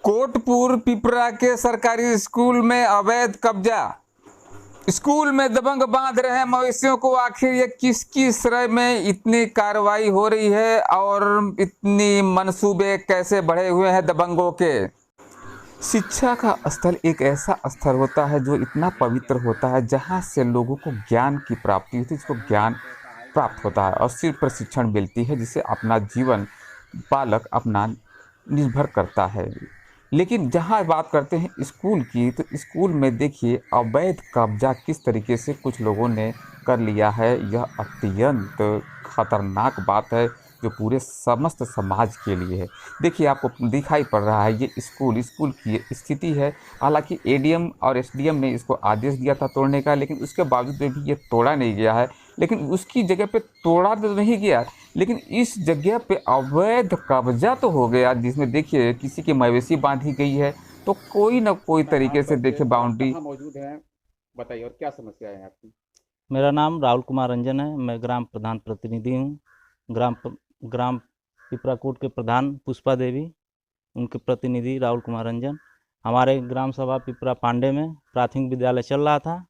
कोटपुर पिपरा के सरकारी स्कूल में अवैध कब्जा। स्कूल में दबंग बांध रहे मवेशियों को। आखिर ये किसकी श्रय में इतनी कार्रवाई हो रही है और इतनी मंसूबे कैसे बढ़े हुए हैं दबंगों के। शिक्षा का स्थल एक ऐसा स्थल होता है जो इतना पवित्र होता है जहाँ से लोगों को ज्ञान की प्राप्ति होती है, जिसको ज्ञान प्राप्त होता है और सिर्फ प्रशिक्षण मिलती है जिसे अपना जीवन बालक अपना निर्भर करता है। लेकिन जहाँ बात करते हैं स्कूल की, तो स्कूल में देखिए अवैध कब्जा किस तरीके से कुछ लोगों ने कर लिया है। यह अत्यंत खतरनाक बात है जो पूरे समस्त समाज के लिए है। देखिए आपको दिखाई पड़ रहा है ये स्कूल की स्थिति है। हालांकि एडीएम और एसडीएम ने इसको आदेश दिया था तोड़ने का, लेकिन उसके बावजूद में भी ये तोड़ा नहीं गया है। लेकिन उसकी जगह पे तोड़ा तो नहीं गया, लेकिन इस जगह पे अवैध कब्जा तो हो गया, जिसमें देखिए किसी की मवेशी बांधी गई है। तो कोई ना कोई तरीके से देखिए बाउंड्री मौजूद है। बताइए और क्या समस्या है आपकी। मेरा नाम राहुल कुमार रंजन है। मैं ग्राम प्रधान प्रतिनिधि हूँ। ग्राम पिपराकोट के प्रधान पुष्पा देवी, उनके प्रतिनिधि राहुल कुमार रंजन। हमारे ग्राम सभा पिपरा पांडे में प्राथमिक विद्यालय चल रहा था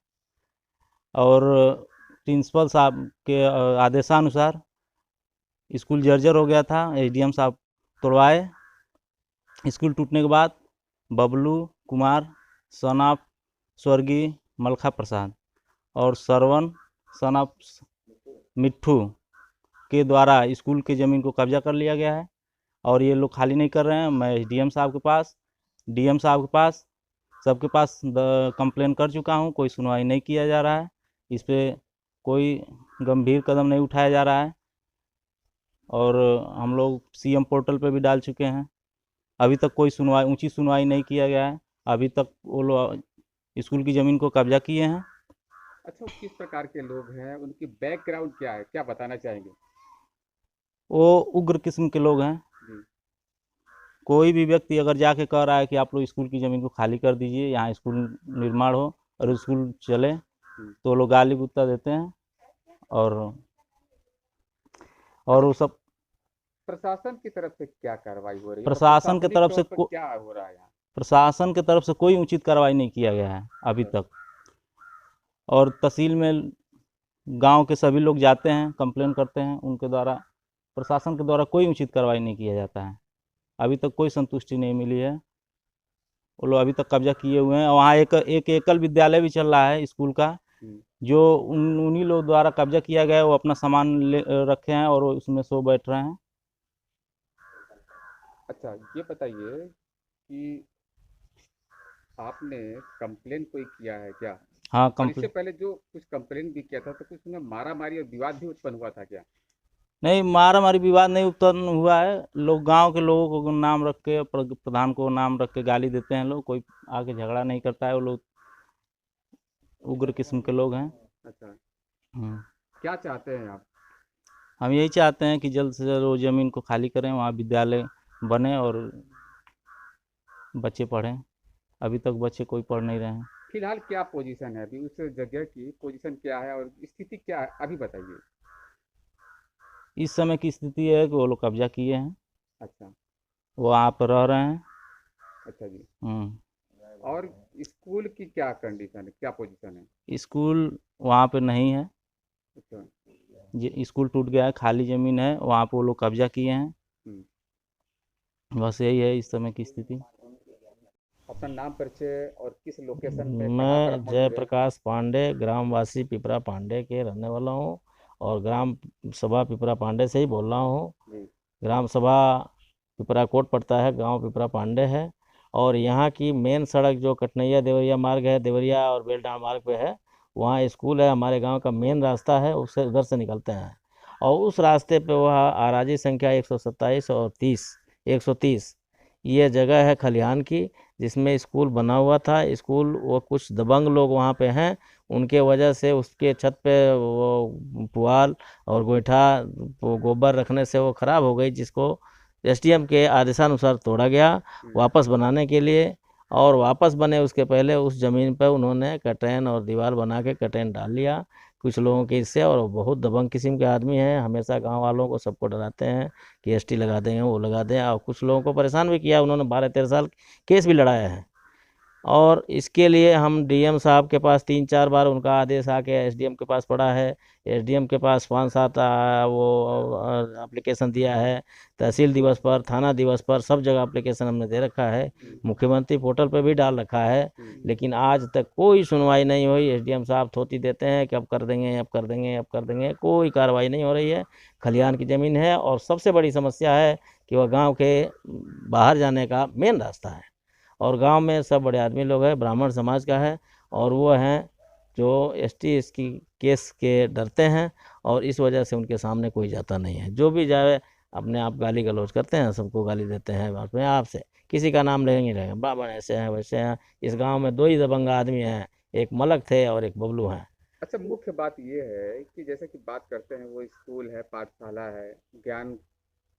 और प्रिंसिपल साहब के आदेशानुसार स्कूल जर्जर हो गया था। एसडीएम साहब तोड़वाए। स्कूल टूटने के बाद बबलू कुमार सन ऑफ स्वर्गीय मलखा प्रसाद और सरवन सन ऑफ मिट्ठू के द्वारा स्कूल की ज़मीन को कब्जा कर लिया गया है और ये लोग खाली नहीं कर रहे हैं। मैं डीएम साहब के पास, डीएम साहब के पास, सबके पास कंप्लेन कर चुका हूँ। कोई सुनवाई नहीं किया जा रहा है। इस पर कोई गंभीर कदम नहीं उठाया जा रहा है और हम लोग सीएम पोर्टल पे भी डाल चुके हैं। अभी तक कोई ऊंची सुनवाई नहीं किया गया है। अभी तक वो लोग स्कूल की ज़मीन को कब्जा किए हैं। अच्छा, वो किस प्रकार के लोग हैं, उनकी बैकग्राउंड क्या है, क्या बताना चाहेंगे। वो उग्र किस्म के लोग हैं। जी। कोई भी व्यक्ति अगर जाके कह रहा है कि आप लोग स्कूल की ज़मीन को खाली कर दीजिए, यहाँ स्कूल निर्माण हो और स्कूल चले, तो लोग गाली गुत्ता देते हैं और वो सब। प्रशासन की तरफ से क्या कार्रवाई हो रही है, प्रशासन की तरफ से क्या हो रहा है यहाँ। प्रशासन की तरफ से कोई उचित कार्रवाई नहीं किया गया है अभी तक। और तहसील में गांव के सभी लोग जाते हैं, कंप्लेन करते हैं, उनके द्वारा प्रशासन के द्वारा कोई उचित कार्रवाई नहीं किया जाता है। अभी तक कोई संतुष्टि नहीं मिली है। वो लोग अभी तक कब्जा किए हुए हैं। वहाँ एक एकल विद्यालय भी चल रहा है स्कूल का, जो उन्हीं लोग द्वारा कब्जा किया गया है। वो अपना सामान रखे हैं और उसमें सो बैठ रहे हैं। अच्छा, ये बताइए कि आपने कंप्लेन कोई किया है क्या। हाँ, और इससे पहले जो कुछ कंप्लेन भी किया था तो कुछ उसमें मारा मारी और विवाद भी उत्पन्न हुआ था क्या। नहीं, मारा मारी विवाद नहीं उत्पन्न हुआ है। लोग गांव के लोगों को नाम रख के, प्रधान को नाम रख के गाली देते हैं लोग। कोई आके झगड़ा नहीं करता है। वो लोग उग्र किस्म के लोग हैं। अच्छा, क्या चाहते हैं आप। हम यही चाहते हैं कि जल्द से जल्द वो ज़मीन को खाली करें, वहाँ विद्यालय बने और बच्चे पढ़ें। अभी तक बच्चे कोई पढ़ नहीं रहे हैं। फिलहाल क्या पोजीशन है अभी, उस जगह की पोजीशन क्या है और स्थिति क्या है, अभी बताइए। इस समय की स्थिति है कि वो लोग कब्जा किए हैं। अच्छा, वो वहाँ पर रह रहे हैं। अच्छा जी। और स्कूल की क्या कंडीशन है, क्या पोजीशन है। स्कूल वहाँ पे नहीं है। अच्छा, ये स्कूल टूट गया है, खाली ज़मीन है, वहाँ पे वो लोग कब्जा किए हैं। बस यही है इस समय की स्थिति। अपना नाम परिचय और किस लोकेशन पे। मैं जयप्रकाश पांडे, ग्रामवासी पिपरा पांडे के रहने वाला हूँ और ग्राम सभा पिपरा पांडे से ही बोल रहा हूँ। ग्राम सभा पिपरा कोट पड़ता है, गांव पिपरा पांडे है और यहाँ की मेन सड़क जो कटनैया देवरिया मार्ग है, देवरिया और बेलडांड मार्ग पे है, वहाँ स्कूल है। हमारे गांव का मेन रास्ता है, उससे उधर से निकलते हैं और उस रास्ते पे वह आराजी संख्या 127 और 130 ये जगह है खलिहान की, जिसमें स्कूल बना हुआ था। स्कूल वो कुछ दबंग लोग वहाँ पे हैं, उनके वजह से उसके छत पे वो पुआल और गोईठा गोबर रखने से वो ख़राब हो गई, जिसको एसडीएम के आदेशानुसार तोड़ा गया वापस बनाने के लिए। और वापस बने उसके पहले उस ज़मीन पर उन्होंने कटैन और दीवार बना के कटैन डाल लिया कुछ लोगों के इससे। और वो बहुत दबंग किस्म के आदमी हैं, हमेशा गांव वालों को सबको डराते हैं कि एसटी लगा देंगे, वो लगा दें। और कुछ लोगों को परेशान भी किया, उन्होंने 12-13 साल केस भी लड़ाया है। और इसके लिए हम डीएम साहब के पास 3-4 बार उनका आदेश आके एसडीएम के पास पड़ा है, एसडीएम के पास 5-7 वो एप्लीकेशन दिया है, तहसील दिवस पर, थाना दिवस पर, सब जगह एप्लीकेशन हमने दे रखा है, मुख्यमंत्री पोर्टल पर भी डाल रखा है, लेकिन आज तक कोई सुनवाई नहीं हुई। एसडीएम साहब थोती देते हैं कि अब कर देंगे, अब कर देंगे, अब कर देंगे, कोई कार्रवाई नहीं हो रही है। खलिहान की ज़मीन है और सबसे बड़ी समस्या है कि वह गाँव के बाहर जाने का मेन रास्ता है। और गांव में सब बड़े आदमी लोग हैं, ब्राह्मण समाज का है, और वो हैं जो एसटी इसकी केस के डरते हैं, और इस वजह से उनके सामने कोई जाता नहीं है। जो भी जाए अपने आप गाली गलौज करते हैं, सबको गाली देते हैं अपने आप से, किसी का नाम लेंगे नहीं, ब्राह्मण ऐसे हैं वैसे हैं। इस गांव में 2 ही दबंग आदमी हैं, एक मलक थे और एक बबलू हैं। अच्छा, मुख्य बात ये है कि जैसे कि बात करते हैं वो स्कूल है, पाठशाला है, ज्ञान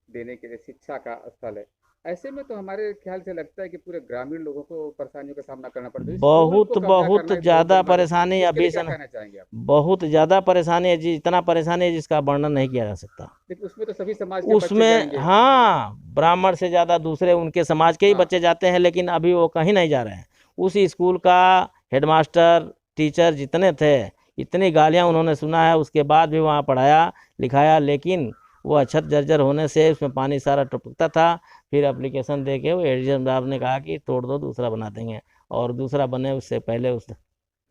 देने के लिए शिक्षा का स्थल है। ऐसे में तो हमारे ख्याल से लगता है कि पूरे ग्रामीण लोगों को परेशानियों का सामना करना पड़ता है। स्कूल को बहुत कब्जा बहुत करना ही ज़्यादा बहुत बड़ी बात है। परेशानी इसके अभी लिए से क्या कहना चाहेंगे आप? बहुत ज़्यादा परेशानी है जी, इतना परेशानी है जिसका वर्णन नहीं किया जा सकता। लेकिन उसमें तो सभी समाज के बच्चे उसमें जाएंगे। हाँ, ब्राह्मण से ज़्यादा दूसरे उनके समाज के ही हाँ। बच्चे जाते हैं, लेकिन अभी वो कहीं नहीं जा रहे हैं। उसी स्कूल का हेडमास्टर, टीचर जितने थे, इतनी गालियाँ उन्होंने सुना है, उसके बाद भी वहाँ पढ़ाया लिखाया, लेकिन वो छत जर्जर होने से उसमें पानी सारा टपकता था। फिर एप्लीकेशन दे के वो एडीएम साहब ने कहा कि तोड़ दो, दूसरा बना देंगे। और दूसरा बने उससे पहले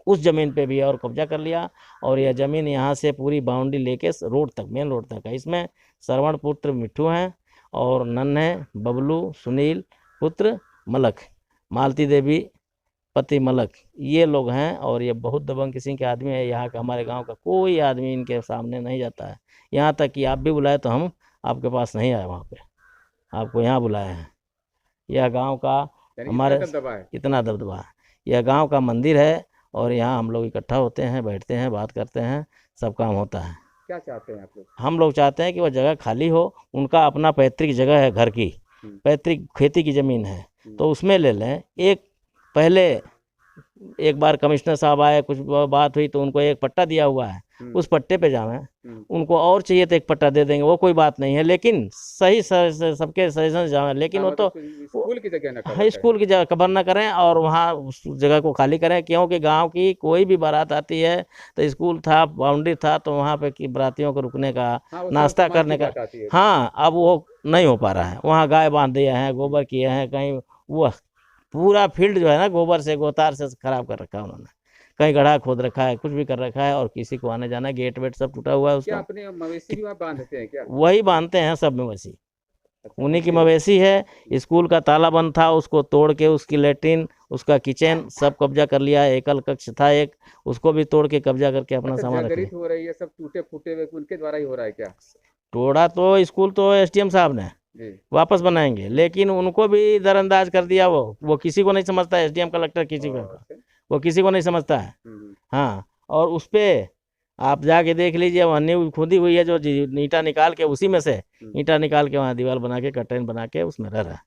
उस ज़मीन पे भी और कब्जा कर लिया। और यह ज़मीन यहाँ से पूरी बाउंड्री लेके रोड तक, मेन रोड तक है। इसमें श्रवण पुत्र मिट्ठू हैं, और नन्हे बबलू, सुनील पुत्र मलक, मालती देवी पति मलक, ये लोग हैं। और ये बहुत दबंग किस्म के आदमी है। यहाँ का हमारे गांव का कोई आदमी इनके सामने नहीं जाता है। यहाँ तक कि आप भी बुलाए तो हम आपके पास नहीं आए, वहाँ पे आपको यहाँ बुलाए हैं। यह गांव का यानी हमारे इतना दबदबा है। इतना दबदबा है। यह गांव का मंदिर है, और यहाँ हम लोग इकट्ठा होते हैं, बैठते हैं, बात करते हैं, सब काम होता है। क्या चाहते हैं आप लोग? हम लोग चाहते हैं कि वह जगह खाली हो, उनका अपना पैतृक जगह है, घर की पैतृक खेती की ज़मीन है, तो उसमें ले लें। पहले एक बार कमिश्नर साहब आए, कुछ बात हुई तो उनको एक पट्टा दिया हुआ है, उस पट्टे पे जावें। उनको और चाहिए तो एक पट्टा दे देंगे, वो कोई बात नहीं है, लेकिन सही सबके सजेशन जावें। लेकिन वो तो स्कूल की जगह ना हाँ, स्कूल की जगह कवर ना करें, और वहाँ उस जगह को खाली करें। क्योंकि गांव की कोई भी बारात आती है तो स्कूल था, बाउंड्री था, तो वहाँ पे कि बारातियों को रुकने का, नाश्ता करने का, हाँ, अब वो नहीं हो पा रहा है। वहाँ गाय बांध दिए हैं, गोबर किए हैं, कहीं वो पूरा फील्ड जो है ना गोबर से, गोतार से खराब कर रखा है उन्होंने। कहीं गड्ढा खोद रखा है, कुछ भी कर रखा है, और किसी को आने जाना, गेट वेट सब टूटा हुआ है क्या उसका। अपने मवेशी भी वहाँ बांधते हैं क्या? वही बांधते हैं सब मवेशी, अच्छा, उन्हीं की मवेशी है। स्कूल का ताला बंद था, उसको तोड़ के उसकी लेट्रिन, उसका किचन सब कब्जा कर लिया है। एकल कक्ष था एक, उसको भी तोड़ के कब्जा करके अपना अच्छा, सामान रख जर्जरित लिया। हो रही है, सब टूटे फूटे हुए उनके द्वारा ही हो रहा है क्या? तोड़ा तो स्कूल तो एसडीएम साहब ने जी। वापस बनाएंगे, लेकिन उनको भी नजरअंदाज कर दिया। वो किसी को नहीं समझता, एसडीएम कलेक्टर किसी को, वो किसी को नहीं समझता है। हाँ, और उस पर आप जाके देख लीजिए, वहाँ नींव खुदी हुई है, जो ईंटा निकाल के उसी में से ईंटा निकाल के वहाँ दीवार बना के कर्टेन बना के उसमें रह रहा है।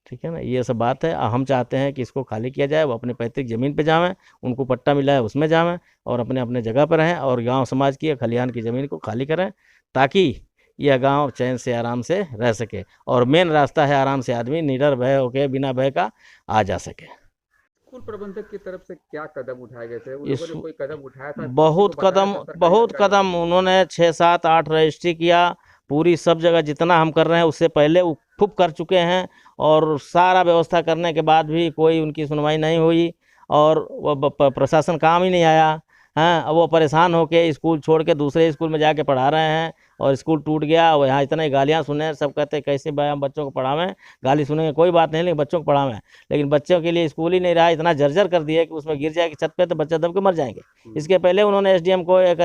ठीक है ना, ये सब बात है। हम चाहते हैं कि इसको खाली किया जाए, वो अपने पैतृक ज़मीन पे जावें, उनको पट्टा मिला है उसमें जावें, और अपने अपने जगह पर रहें, और गांव समाज की खलिहान की ज़मीन को खाली करें, ताकि यह गांव चैन से आराम से रह सके। और मेन रास्ता है, आराम से आदमी निडर भय होके, बिना भय का आ जा सके। स्कूल प्रबंधक की तरफ से क्या कदम उठाए गए थे? उन लोगों ने कोई कदम उठाया था? बहुत कदम उन्होंने 6-7-8 रजिस्ट्री किया, पूरी सब जगह जितना हम कर रहे हैं उससे पहले वो खूब कर चुके हैं, और सारा व्यवस्था करने के बाद भी कोई उनकी सुनवाई नहीं हुई, और वो प्रशासन काम ही नहीं आया। हाँ, अब वो परेशान होके स्कूल छोड़ के दूसरे स्कूल में जाके पढ़ा रहे हैं, और स्कूल टूट गया। वो यहाँ इतने गालियाँ सुने, सब कहते हैं कैसे भाई हम बच्चों को पढ़ावें, गाली सुनेंगे कोई बात नहीं, लेकिन बच्चों को पढ़ावें। लेकिन बच्चों के लिए स्कूल ही नहीं रहा, इतना जर्जर कर दिया कि उसमें गिर जाएगी छत पे तो बच्चे दब के मर जाएंगे। इसके पहले उन्होंने एसडीएम को एक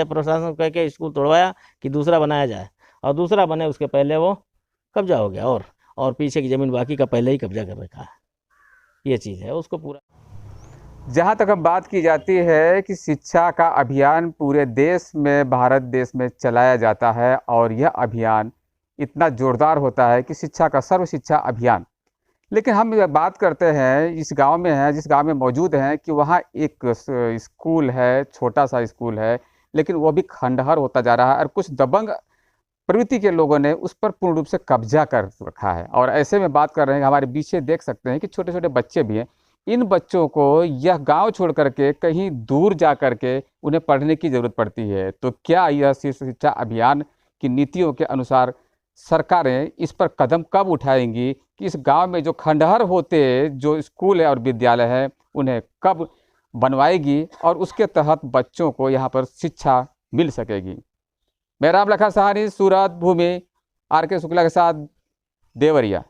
प्रशासन कह के स्कूल तोड़वाया कि दूसरा बनाया जाए, और दूसरा बने उसके पहले वो कब्जा हो गया, और पीछे की ज़मीन बाकी का पहले ही कब्जा कर रखा है। ये चीज़ है उसको पूरा। जहाँ तक अब बात की जाती है कि शिक्षा का अभियान पूरे देश में, भारत देश में चलाया जाता है, और यह अभियान इतना जोरदार होता है कि शिक्षा का सर्व शिक्षा अभियान, लेकिन हम ये बात करते हैं इस गांव में है, जिस गांव में मौजूद हैं, कि वहाँ एक स्कूल है, छोटा सा स्कूल है, लेकिन वो भी खंडहर होता जा रहा है और कुछ दबंग प्रवृत्ति के लोगों ने उस पर पूर्ण रूप से कब्जा कर रखा है। और ऐसे में बात कर रहे हैं, हमारे पीछे देख सकते हैं कि छोटे छोटे बच्चे भी हैं। इन बच्चों को यह गांव छोड़ करके कहीं दूर जा करके उन्हें पढ़ने की ज़रूरत पड़ती है। तो क्या यह शिक्षा अभियान की नीतियों के अनुसार सरकारें इस पर कदम कब उठाएंगी कि इस गांव में जो खंडहर होते जो स्कूल है और विद्यालय है उन्हें कब बनवाएगी और उसके तहत बच्चों को यहाँ पर शिक्षा मिल सकेगी। मैं राम लखन सहानी, सूरत भूमि, आर के शुक्ला के साथ, देवरिया।